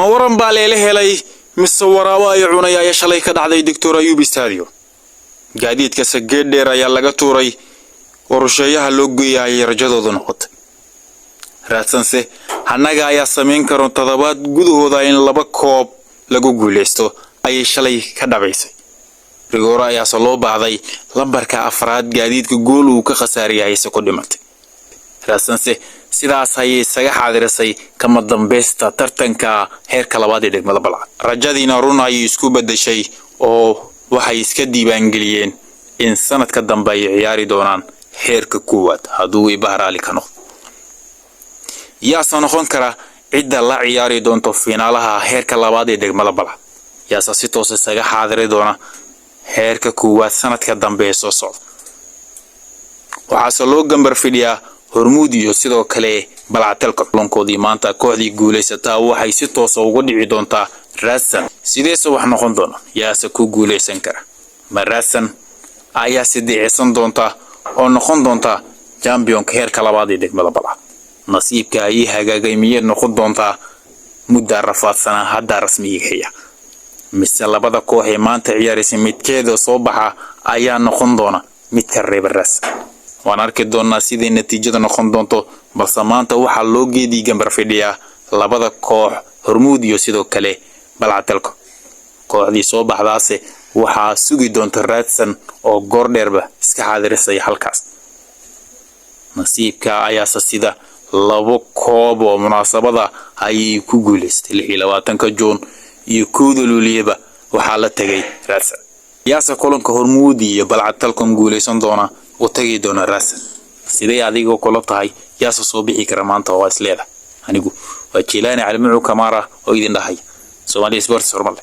ma waran baa leele helay mise waraabo ay cunaya shalay ka dhacday Dr. Ayub Stadium gaadiidka sageed dheer ayaa laga tuuray qorshayaha loo geeyay rajadooda noqotay raadsanse hanaga ayaa sameyn karo toddobaad gudahooda in laba koob lagu guuleysto ay shalay ka dhabaysay Rigora ayaa soo baahday lambarka afraad gaadiidka gool uu ka khasaariyay isagoo dhimatay raadsanse sidaas ay isaga xaadirisay kama dambaysta tartanka heerka labaad ee degmada Balcad rajadiina run ay isku bedeshay oo waxay iska diiwaan geliyeen in sanadka dambe ay ciyaari doonaan heerka koowaad haduu ibaaraali ka noqdo yaa noqon kara cidda la ciyaari doonto finaalaha heerka labaad ee degmada Balcad yaa si toos ah isaga xaadiri doona heerka koowaad sanadka dambe soo socda waxa loo gambar fidiyaa Hormuud iyo sidoo kale Balcad kulankoodii maanta kooxdii guuleysata waxay si toos ah ugu dhici doontaa Raadsan sideese wax noqon doona yaase ku guuleysan kara ma Raadsan ayaa sideecsan doonta oo noqon doonta championka heerka labaad ee degmada Balcad nasiibka ay hagaagay miyay noqon doonta muddo rafaadsan hadda rasmiga mise labada koox ee maanta ciyaaraysa midkeeda soo baxa ayaa noqon doona mid ka reeb Raadsan waan arki doonaa sidii natiijada noqon doonto balse maanta waxa loo geedii gambar fidhiya labada koox Hormuud iyo sidoo kale Balcad kooxdii soo baxdaase waxa sugi doonta Raadsan oo goor dheerba iska xaadirisay halkaas nasiibka ayaa sida labo koob oo munaasabada ay ku guuleystay 26 Juun iyo 1 Luuliyaba waxa la tagay Raadsan yaasa kulanka Hormuud iyo Balcad guuleysan doona oo tagi doona Raadsan sidee adiga kula tahay yaasa soo bixi kara maanta oo isleeda anigu waa Jilaani Cali Mucu Kamara oo idin dhahay Somali Sports Hormar